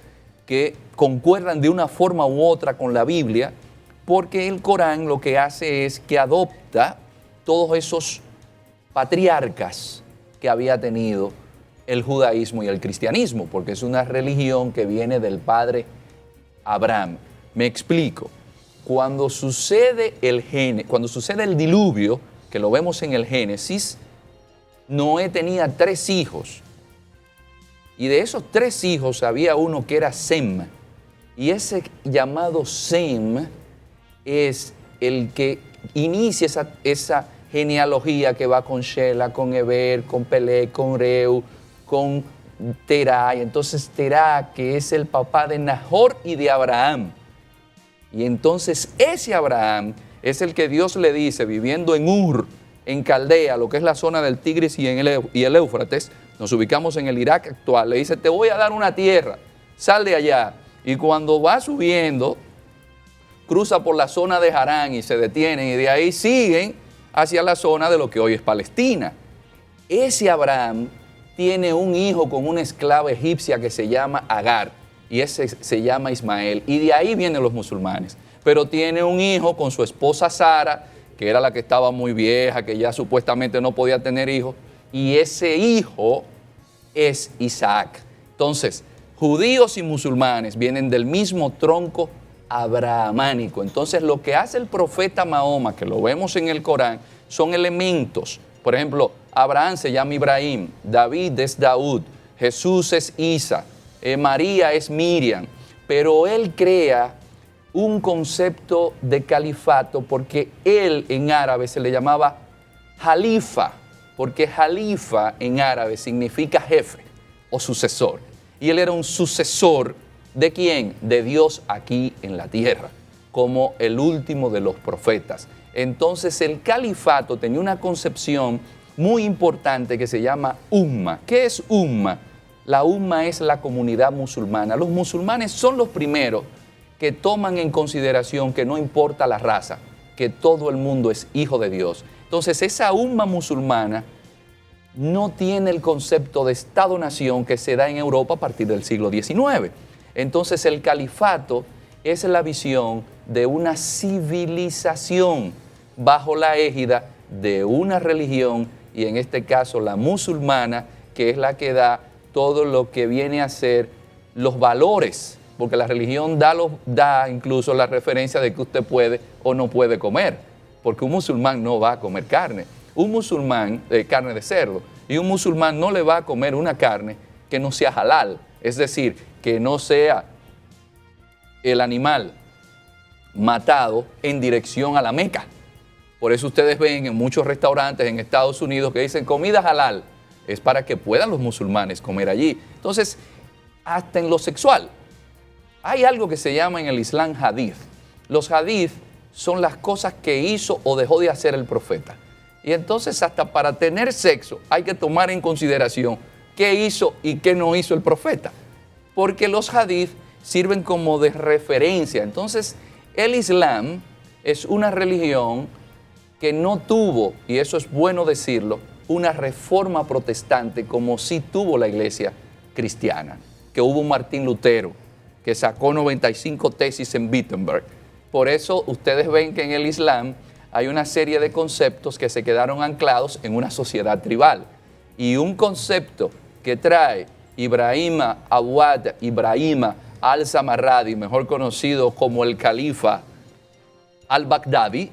que concuerdan de una forma u otra con la Biblia, porque el Corán lo que hace es que adopta todos esos patriarcas que había tenido el judaísmo y el cristianismo, porque es una religión que viene del padre Abraham. Me explico. Cuando sucede el diluvio, que lo vemos en el Génesis, Noé tenía 3 hijos. Y de esos 3 hijos había uno que era Sem. Y ese llamado Sem es el que inicia esa genealogía que va con Shela, con Eber, con Peleg, con Reu, con Terá. Y entonces Terá, que es el papá de Nahor y de Abraham. Y entonces ese Abraham es el que Dios le dice, viviendo en Ur, en Caldea, lo que es la zona del Tigris y el Éufrates, nos ubicamos en el Irak actual, le dice, te voy a dar una tierra, sal de allá. Y cuando va subiendo, cruza por la zona de Harán y se detienen, y de ahí siguen hacia la zona de lo que hoy es Palestina. Ese Abraham tiene un hijo con una esclava egipcia que se llama Agar, y ese se llama Ismael, y de ahí vienen los musulmanes. Pero tiene un hijo con su esposa Sara, que era la que estaba muy vieja, que ya supuestamente no podía tener hijos, y ese hijo es Isaac. Entonces, judíos y musulmanes vienen del mismo tronco abrahamánico. Entonces, lo que hace el profeta Mahoma, que lo vemos en el Corán, son elementos. Por ejemplo, Abraham se llama Ibrahim, David es Daud, Jesús es Isa, María es Miriam, pero él crea un concepto de califato porque él en árabe se le llamaba jalifa, porque jalifa en árabe significa jefe o sucesor. Y él era un sucesor ¿de quién? De Dios aquí en la tierra, como el último de los profetas. Entonces el califato tenía una concepción muy importante que se llama umma. ¿Qué es umma? La umma es la comunidad musulmana. Los musulmanes son los primeros que toman en consideración que no importa la raza, que todo el mundo es hijo de Dios. Entonces esa umma musulmana no tiene el concepto de Estado-nación que se da en Europa a partir del siglo XIX. Entonces el califato es la visión de una civilización bajo la égida de una religión, y en este caso la musulmana, que es la que da todo lo que viene a ser los valores, porque la religión da incluso la referencia de que usted puede o no puede comer, porque un musulmán no va a comer carne. Un musulmán, carne de cerdo, y un musulmán no le va a comer una carne que no sea halal, es decir, que no sea el animal matado en dirección a la Meca. Por eso ustedes ven en muchos restaurantes en Estados Unidos que dicen comida halal, es para que puedan los musulmanes comer allí. Entonces, hasta en lo sexual, hay algo que se llama en el Islam hadith. Los hadith son las cosas que hizo o dejó de hacer el profeta. Y entonces hasta para tener sexo hay que tomar en consideración qué hizo y qué no hizo el profeta. Porque los hadith sirven como de referencia. Entonces, el Islam es una religión que no tuvo, y eso es bueno decirlo, una reforma protestante como sí tuvo la iglesia cristiana, que hubo un Martín Lutero, que sacó 95 tesis en Wittenberg. Por eso ustedes ven que en el Islam hay una serie de conceptos que se quedaron anclados en una sociedad tribal. Y un concepto que trae Ibrahima Awad Ibrahima al-Samarradi, mejor conocido como el califa al-Baghdadi,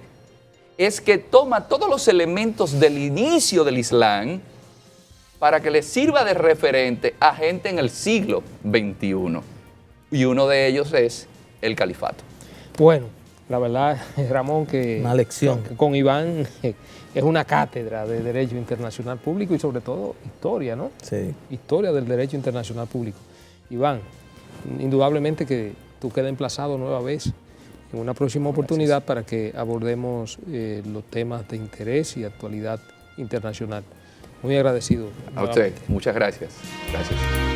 es que toma todos los elementos del inicio del Islam para que le sirva de referente a gente en el siglo XXI. Y uno de ellos es el califato. Bueno, la verdad, Ramón, que una lección. Que con Iván es una cátedra de Derecho Internacional Público y sobre todo historia, ¿no? Sí. Historia del Derecho Internacional Público. Iván, indudablemente que tú quedas emplazado nueva vez en una próxima oportunidad para que abordemos los temas de interés y actualidad internacional. Muy agradecido. A usted, muchas gracias. Gracias.